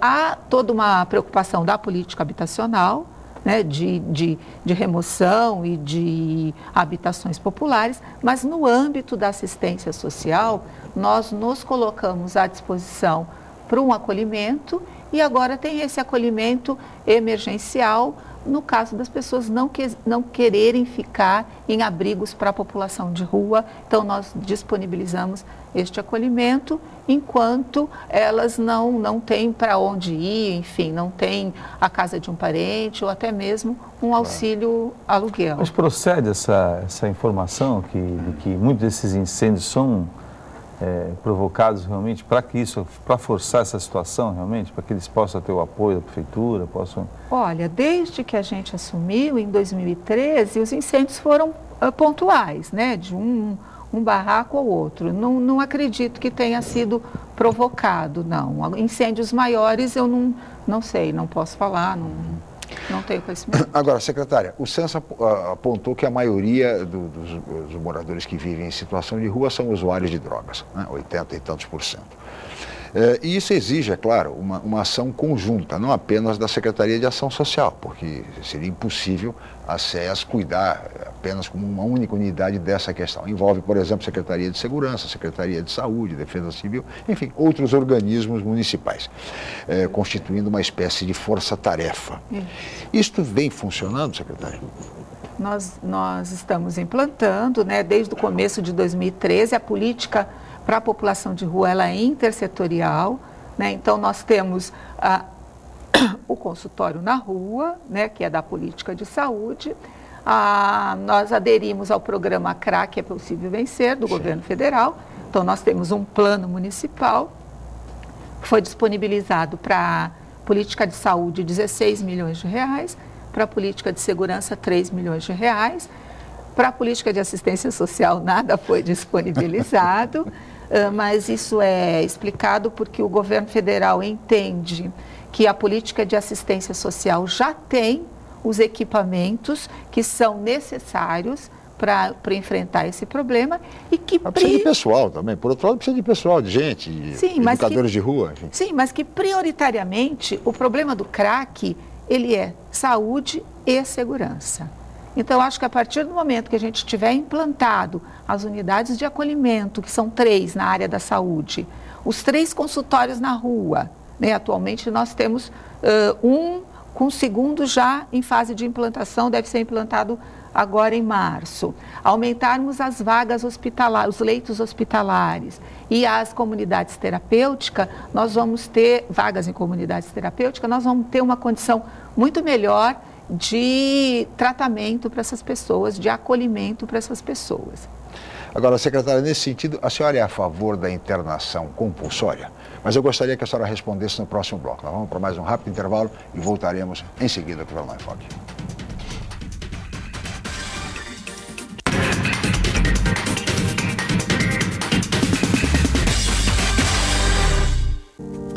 Há toda uma preocupação da política habitacional, né, de remoção e de habitações populares, mas no âmbito da assistência social, nós nos colocamos à disposição para um acolhimento e agora tem esse acolhimento emergencial no caso das pessoas não quererem ficar em abrigos para a população de rua. Então, nós disponibilizamos este acolhimento enquanto elas não têm para onde ir, enfim, não têm a casa de um parente ou até mesmo um auxílio aluguel.
Mas procede essa informação de que muitos desses incêndios são provocados realmente para forçar essa situação realmente, para que eles possam ter o apoio da prefeitura, possam...
Olha, desde que a gente assumiu em 2013, os incêndios foram pontuais, né, de um barraco ou outro. Não acredito que tenha sido provocado, não. Incêndios maiores eu não sei, não posso falar, não tenho conhecimento.
Agora, secretária, o Censa apontou que a maioria dos moradores que vivem em situação de rua são usuários de drogas, né? 80 e tantos %. E isso exige, é claro, uma ação conjunta, não apenas da Secretaria de Ação Social, porque seria impossível a SES cuidar apenas como uma única unidade dessa questão. Envolve, por exemplo, Secretaria de Segurança, Secretaria de Saúde, Defesa Civil, enfim, outros organismos municipais, constituindo uma espécie de força-tarefa. Isto vem funcionando, secretária?
Nós estamos implantando, né, desde o começo de 2013, a política para a população de rua, ela é intersetorial, né? Então nós temos o consultório na rua, né, que é da política de saúde. Nós aderimos ao programa CRA, que é Possível Vencer, do governo federal. Então nós temos um plano municipal, que foi disponibilizado para a política de saúde 16 milhões de reais, para a política de segurança 3 milhões de reais, para a política de assistência social nada foi disponibilizado, mas isso é explicado porque o governo federal entende que a política de assistência social já tem os equipamentos que são necessários para enfrentar esse problema e que...
Precisa de pessoal também, por outro lado precisa de pessoal, de gente, de educadores de rua. Enfim.
Sim, mas que prioritariamente o problema do crack, ele é saúde e segurança. Então, acho que a partir do momento que a gente tiver implantado as unidades de acolhimento, que são 3 na área da saúde, os 3 consultórios na rua, né? Atualmente nós temos um com o segundo já em fase de implantação, deve ser implantado agora em março. Aumentarmos as vagas hospitalares, os leitos hospitalares e as comunidades terapêuticas, nós vamos ter, vagas em comunidades terapêuticas, nós vamos ter uma condição muito melhor de tratamento para essas pessoas, de acolhimento para essas pessoas.
Agora, secretária, nesse sentido, a senhora é a favor da internação compulsória? Mas eu gostaria que a senhora respondesse no próximo bloco. Nós vamos para mais um rápido intervalo e voltaremos em seguida com o Jornal em Foque.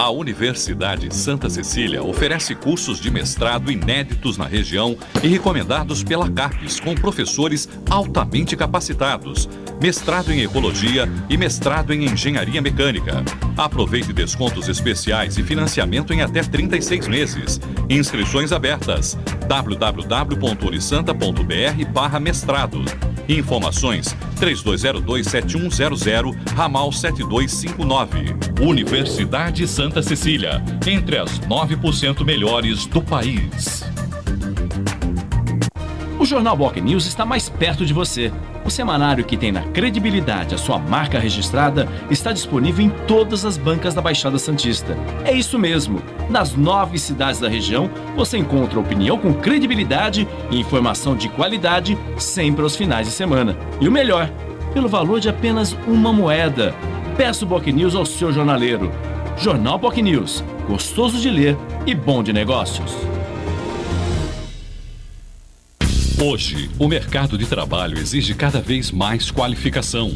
A Universidade Santa Cecília oferece cursos de mestrado inéditos na região e recomendados pela CAPES, com professores altamente capacitados. Mestrado em Ecologia e mestrado em Engenharia Mecânica. Aproveite descontos especiais e financiamento em até 36 meses. Inscrições abertas. www.unisanta.br/mestrado. Informações 3202-7100, ramal 7259. Universidade Santa Cecília, entre as 9% melhores do país.
O Jornal Boc News está mais perto de você. O semanário que tem na credibilidade a sua marca registrada está disponível em todas as bancas da Baixada Santista. É isso mesmo. Nas 9 cidades da região, você encontra opinião com credibilidade e informação de qualidade sempre aos finais de semana. E o melhor, pelo valor de apenas uma moeda. Peça o Boc News ao seu jornaleiro. Jornal Boc News, gostoso de ler e bom de negócios.
Hoje, o mercado de trabalho exige cada vez mais qualificação.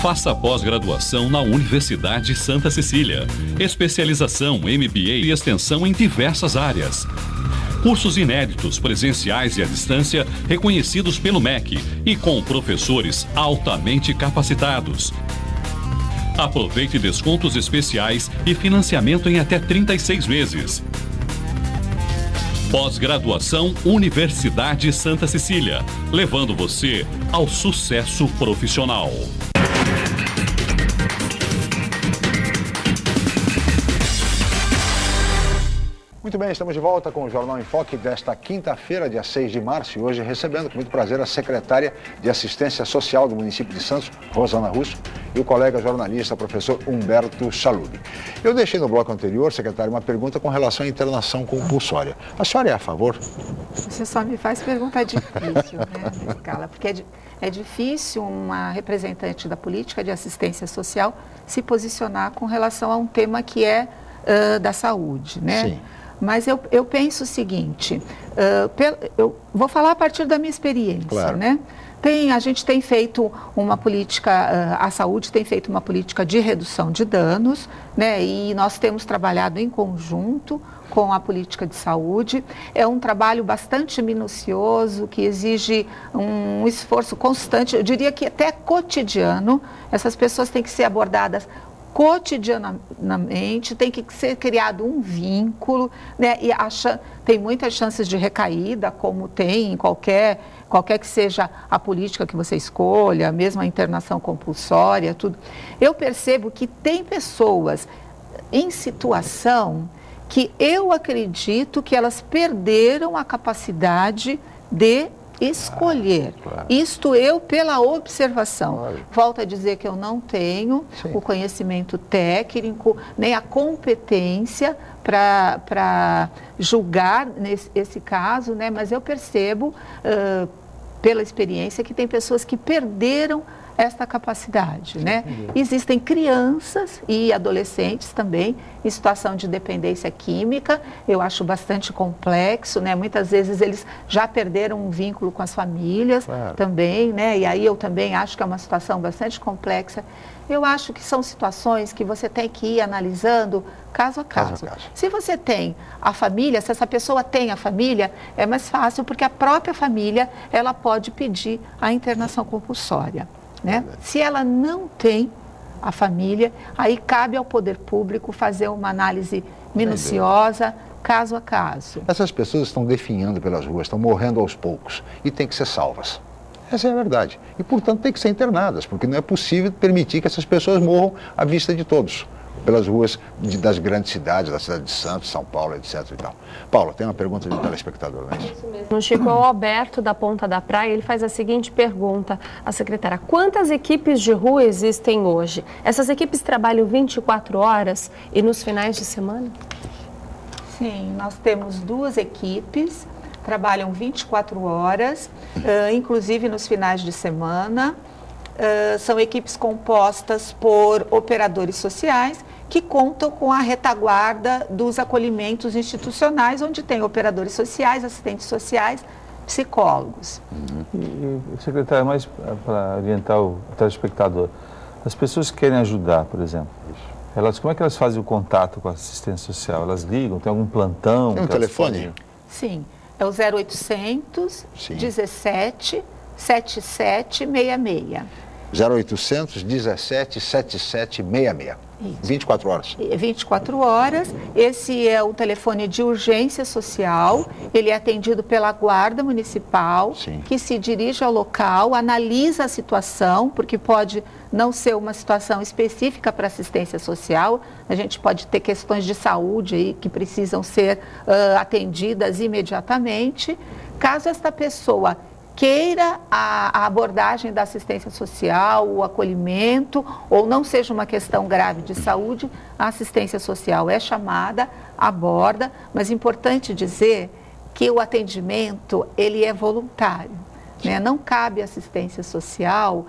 Faça pós-graduação na Universidade Santa Cecília. Especialização, MBA e extensão em diversas áreas. Cursos inéditos, presenciais e à distância, reconhecidos pelo MEC e com professores altamente capacitados. Aproveite descontos especiais e financiamento em até 36 meses. Pós-graduação Universidade Santa Cecília, levando você ao sucesso profissional.
Muito bem, estamos de volta com o Jornal em Foque desta quinta-feira, dia 6 de março, e hoje recebendo com muito prazer a secretária de Assistência Social do município de Santos, Rosana Russo, e o colega jornalista, professor Humberto Chalub. Eu deixei no bloco anterior, secretário, uma pergunta com relação à internação compulsória. A senhora é a favor?
Você só me faz pergunta difícil, né, Scala? Porque é difícil uma representante da política de assistência social se posicionar com relação a um tema que é da saúde, né? Sim. Mas eu penso o seguinte, eu vou falar a partir da minha experiência, claro, né? A gente tem feito uma política, a saúde tem feito uma política de redução de danos, né? E nós temos trabalhado em conjunto com a política de saúde. É um trabalho bastante minucioso, que exige um esforço constante, eu diria que até cotidiano. Essas pessoas têm que ser abordadas cotidianamente, tem que ser criado um vínculo, né? E tem muitas chances de recaída, como tem em qualquer que seja a política que você escolha, mesmo a internação compulsória, tudo. Eu percebo que tem pessoas em situação que eu acredito que elas perderam a capacidade de escolher. Claro. Isto eu pela observação. Claro. Volto a dizer que eu não tenho o conhecimento técnico, nem a competência para julgar esse caso, né? Mas eu percebo, pela experiência, que tem pessoas que perderam esta capacidade, né? Existem crianças e adolescentes também em situação de dependência química. Eu acho bastante complexo, né? Muitas vezes eles já perderam um vínculo com as famílias, claro, também, né? E aí eu também acho que é uma situação bastante complexa. Eu acho que são situações que você tem que ir analisando caso a caso. Se você tem a família, se essa pessoa tem a família, é mais fácil, porque a própria família, ela pode pedir a internação compulsória, né? Se ela não tem a família, aí cabe ao poder público fazer uma análise minuciosa, caso a caso.
Essas pessoas estão definhando pelas ruas, estão morrendo aos poucos e têm que ser salvas. Essa é a verdade. E, portanto, tem que ser internadas, porque não é possível permitir que essas pessoas morram à vista de todos, pelas ruas das grandes cidades, da cidade de Santos, São Paulo, etc. e tal. Paula, tem uma pergunta de telespectador, não é isso?
Isso mesmo. Chico, o Alberto, da Ponta da Praia, ele faz a seguinte pergunta à secretária: quantas equipes de rua existem hoje? Essas equipes trabalham 24 horas e nos finais de semana?
Sim, nós temos 2 equipes, trabalham 24 horas, inclusive nos finais de semana. São equipes compostas por operadores sociais que contam com a retaguarda dos acolhimentos institucionais, onde tem operadores sociais, assistentes sociais, psicólogos.
E, secretária, mais para orientar o telespectador, as pessoas que querem ajudar, por exemplo, Como é que elas fazem o contato com a assistência social? Elas ligam? Tem algum plantão?
Tem um telefone?
Sim, é o 0800 17 7766.
0800 17 7766.
Isso.
24 horas.
24 horas. Esse é o telefone de urgência social. Ele é atendido pela Guarda Municipal, que se dirige ao local, analisa a situação, porque pode não ser uma situação específica para assistência social. A gente pode ter questões de saúde aí que precisam ser atendidas imediatamente. Caso esta pessoa queira a abordagem da assistência social, o acolhimento, ou não seja uma questão grave de saúde, a assistência social é chamada, aborda, mas é importante dizer que o atendimento, ele é voluntário, né? Não cabe à assistência social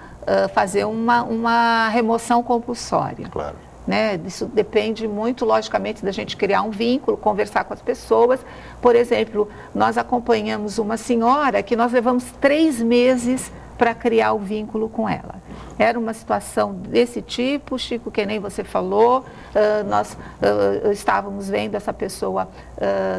fazer uma remoção compulsória.
Claro.
Né? Isso depende muito, logicamente, da gente criar um vínculo, conversar com as pessoas. Por exemplo, nós acompanhamos uma senhora que nós levamos 3 meses para criar o vínculo com ela. Era uma situação desse tipo, Chico, que nem você falou, nós estávamos vendo essa pessoa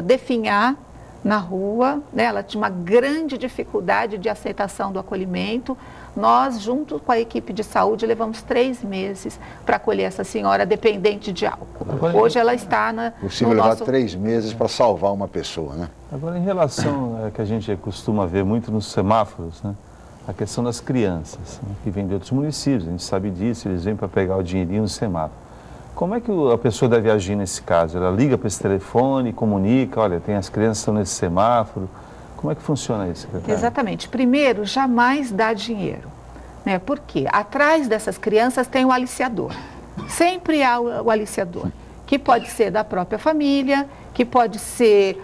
definhar na rua, né? Ela tinha uma grande dificuldade de aceitação do acolhimento. Nós, junto com a equipe de saúde, levamos 3 meses para acolher essa senhora dependente de álcool. Hoje ela está
possível levar 3 meses para salvar uma pessoa, né?
Agora, em relação ao que a gente costuma ver muito nos semáforos, né? A questão das crianças, né? Que vêm de outros municípios, a gente sabe disso, eles vêm para pegar o dinheirinho no semáforo. Como é que a pessoa deve agir nesse caso? Ela liga para esse telefone, comunica, olha, tem as crianças que estão nesse semáforo. Como é que funciona isso, secretária?
Exatamente. Primeiro, jamais dá dinheiro, né? Porque atrás dessas crianças tem o aliciador. Sempre há o aliciador, que pode ser da própria família, que pode ser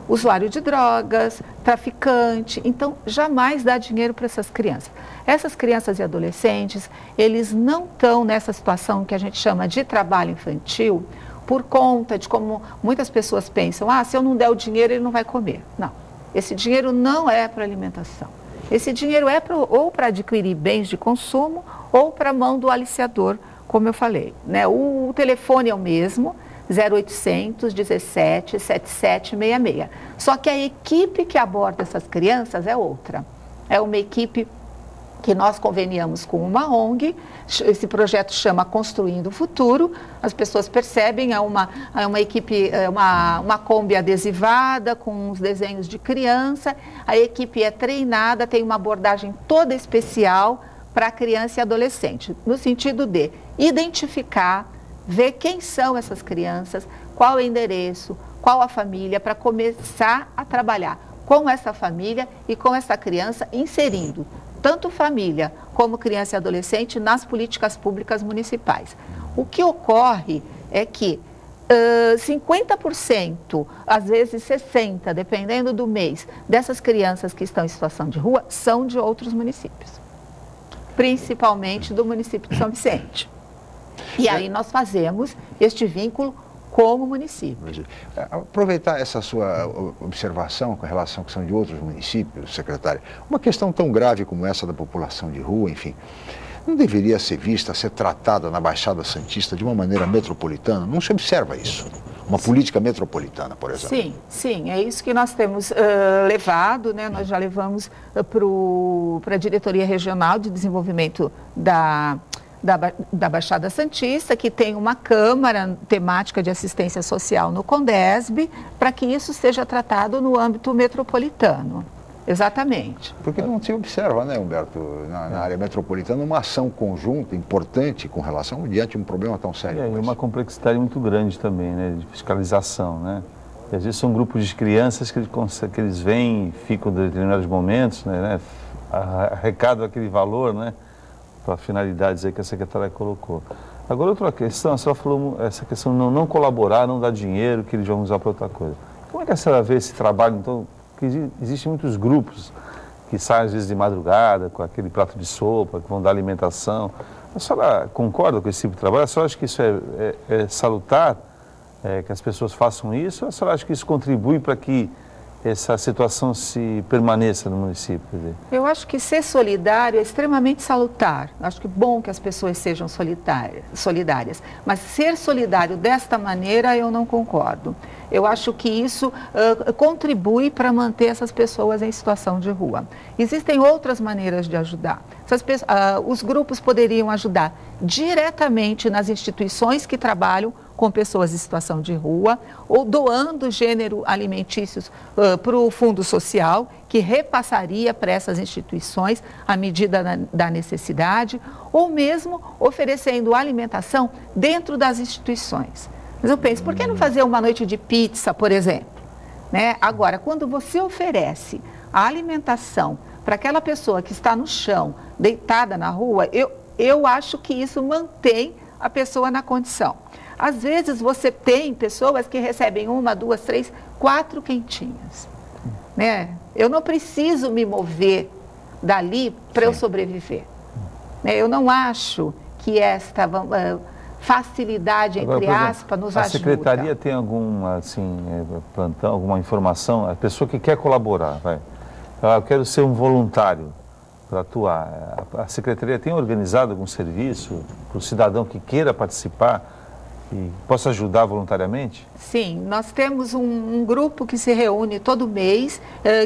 usuário de drogas, traficante. Então, jamais dá dinheiro para essas crianças. Essas crianças e adolescentes, eles não estão nessa situação que a gente chama de trabalho infantil, por conta de como muitas pessoas pensam, se eu não der o dinheiro, ele não vai comer. Não, esse dinheiro não é para alimentação. Esse dinheiro é ou para adquirir bens de consumo ou para a mão do aliciador, como eu falei, né? O telefone é o mesmo, 0800 17 7766. Só que a equipe que aborda essas crianças é outra. É uma equipe que nós conveniamos com uma ONG, esse projeto chama Construindo o Futuro. As pessoas percebem, é uma equipe, uma Kombi adesivada com os desenhos de criança. A equipe é treinada, tem uma abordagem toda especial para criança e adolescente, no sentido de identificar, ver quem são essas crianças, qual o endereço, qual a família, para começar a trabalhar com essa família e com essa criança, inserindo tanto família como criança e adolescente nas políticas públicas municipais. O que ocorre é que 50%, às vezes 60%, dependendo do mês, dessas crianças que estão em situação de rua são de outros municípios, principalmente do município de São Vicente. E aí nós fazemos este vínculo como município.
Aproveitar essa sua observação com relação à questão de outros municípios, secretária, uma questão tão grave como essa da população de rua, enfim, não deveria ser vista, ser tratada na Baixada Santista de uma maneira metropolitana? Não se observa isso? Uma política metropolitana, por exemplo?
Sim, é isso que nós temos levado, né? Nós já levamos para a Diretoria Regional de Desenvolvimento da Baixada Santista, que tem uma câmara temática de assistência social no Condesb, para que isso seja tratado no âmbito metropolitano. Exatamente.
Porque não se observa, né, Humberto, na área metropolitana, uma ação conjunta importante com relação diante de um problema tão sério.
E uma complexidade muito grande também, né, de fiscalização, né? E às vezes são grupos de crianças que eles vêm e ficam em determinados momentos, né, arrecadam aquele valor, né, para finalidades aí que a secretária colocou. Agora, outra questão, a senhora falou essa questão de não colaborar, não dar dinheiro, que eles vão usar para outra coisa. Como é que a senhora vê esse trabalho, então, que existem muitos grupos que saem às vezes de madrugada com aquele prato de sopa, que vão dar alimentação. A senhora concorda com esse tipo de trabalho? A senhora acha que isso é salutar, que as pessoas façam isso? Ou a senhora acha que isso contribui para que essa situação se permaneça no município? Quer dizer?
Eu acho que ser solidário é extremamente salutar. Acho que é bom que as pessoas sejam solidárias. Mas ser solidário desta maneira, eu não concordo. Eu acho que isso contribui para manter essas pessoas em situação de rua. Existem outras maneiras de ajudar. Os grupos poderiam ajudar diretamente nas instituições que trabalham com pessoas em situação de rua, ou doando gênero alimentícios para o Fundo Social, que repassaria para essas instituições à medida da necessidade, ou mesmo oferecendo alimentação dentro das instituições. Mas eu penso, por que não fazer uma noite de pizza, por exemplo? Né? Agora, quando você oferece a alimentação para aquela pessoa que está no chão, deitada na rua, eu acho que isso mantém a pessoa na condição. Às vezes você tem pessoas que recebem 1, 2, 3, 4 quentinhas. Né? Eu não preciso me mover dali para eu sobreviver. Né? Eu não acho que esta facilidade, entre aspas, nos ajuda.
A Secretaria tem alguma, plantão, alguma informação? A pessoa que quer colaborar, eu quero ser um voluntário para atuar. A Secretaria tem organizado algum serviço para o cidadão que queira participar e possa ajudar voluntariamente?
Sim, nós temos um grupo que se reúne todo mês,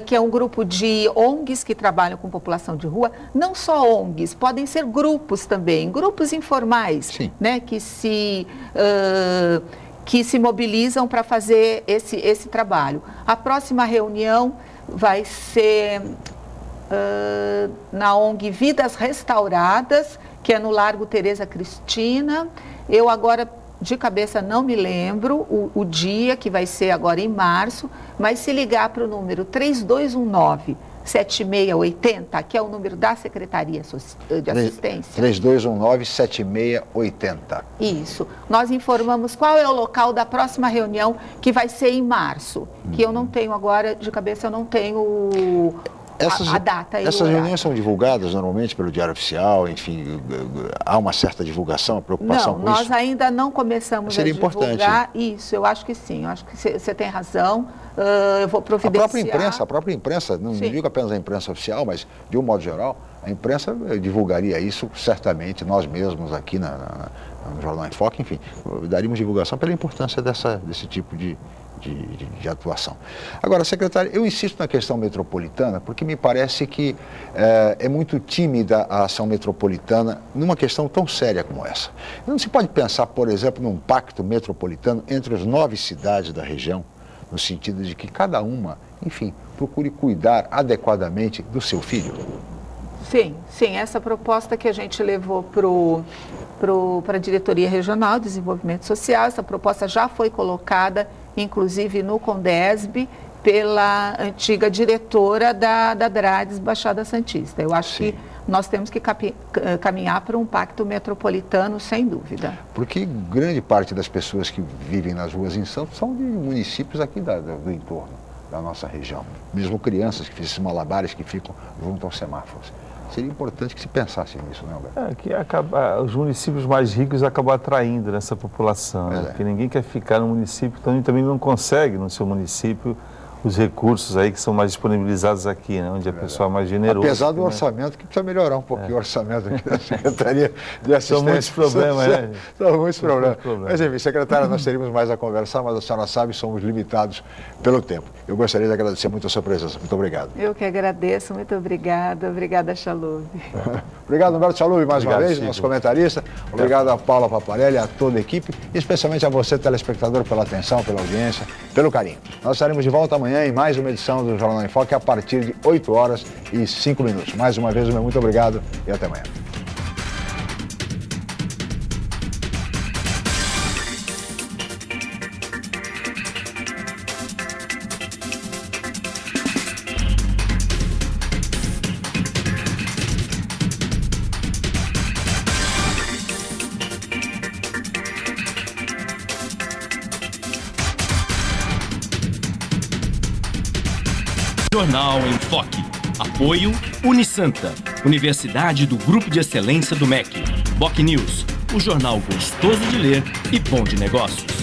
que é um grupo de ONGs que trabalham com população de rua. Não só ONGs, podem ser grupos também, grupos informais, né, que se mobilizam para fazer esse trabalho. A próxima reunião vai ser na ONG Vidas Restauradas, que é no Largo Tereza Cristina. Eu agora, de cabeça, não me lembro o dia, que vai ser agora em março, mas se ligar para o número 3219-7680, que é o número da Secretaria de Assistência.
3219-7680.
Isso. Nós informamos qual é o local da próxima reunião, que vai ser em março, que eu não tenho agora, de cabeça, eu não tenho a data.
Essas reuniões são divulgadas normalmente pelo Diário Oficial, enfim, há uma certa divulgação, preocupação com isso?
Não, nós ainda não começamos a divulgar.
Seria importante.
Isso, eu acho que sim, eu acho que você tem razão, eu vou providenciar.
A própria imprensa, não digo apenas a imprensa oficial, mas de um modo geral, a imprensa divulgaria isso certamente, nós mesmos aqui no Jornal em Foque, enfim, daríamos divulgação pela importância desse tipo de atuação. Agora, secretário, eu insisto na questão metropolitana, porque me parece que é muito tímida a ação metropolitana numa questão tão séria como essa. Não se pode pensar, por exemplo, num pacto metropolitano entre as 9 cidades da região, no sentido de que cada uma, enfim, procure cuidar adequadamente do seu filho?
Sim, essa proposta que a gente levou para a Diretoria Regional de Desenvolvimento Social, essa proposta já foi colocada, inclusive no CONDESB, pela antiga diretora da DRADES Baixada Santista. Eu acho que nós temos que caminhar para um pacto metropolitano, sem dúvida.
Porque grande parte das pessoas que vivem nas ruas em Santos são de municípios aqui do entorno da nossa região. Mesmo crianças que fazem esses malabares que ficam junto aos semáforos. Seria importante que se pensasse nisso, né, Alberto?
Os municípios mais ricos acabam atraindo nessa população, porque ninguém quer ficar no município, então também não consegue no seu município os recursos aí que são mais disponibilizados aqui, né, onde a pessoa é mais generosa.
Apesar do orçamento, que precisa melhorar um pouquinho o orçamento aqui da Secretaria de Assistência.
São muitos problemas, né?
São muitos problemas. Mas, enfim, secretária, nós teríamos mais a conversar, mas a senhora sabe, somos limitados pelo tempo. Eu gostaria de agradecer muito a sua presença. Muito obrigado.
Eu que agradeço. Muito obrigada. Obrigada, Chalub.
Obrigado, Humberto Chalub, mais uma vez, nosso comentarista. Obrigado a Paula Paparelli, a toda a equipe, e especialmente a você, telespectador, pela atenção, pela audiência, pelo carinho. Nós estaremos de volta amanhã em mais uma edição do Jornal em Foque a partir de 8h05. Mais uma vez, meu muito obrigado e até amanhã.
Jornal em Foque. Apoio Unisanta, Universidade do Grupo de Excelência do MEC. Boc News, o jornal gostoso de ler e bom de negócios.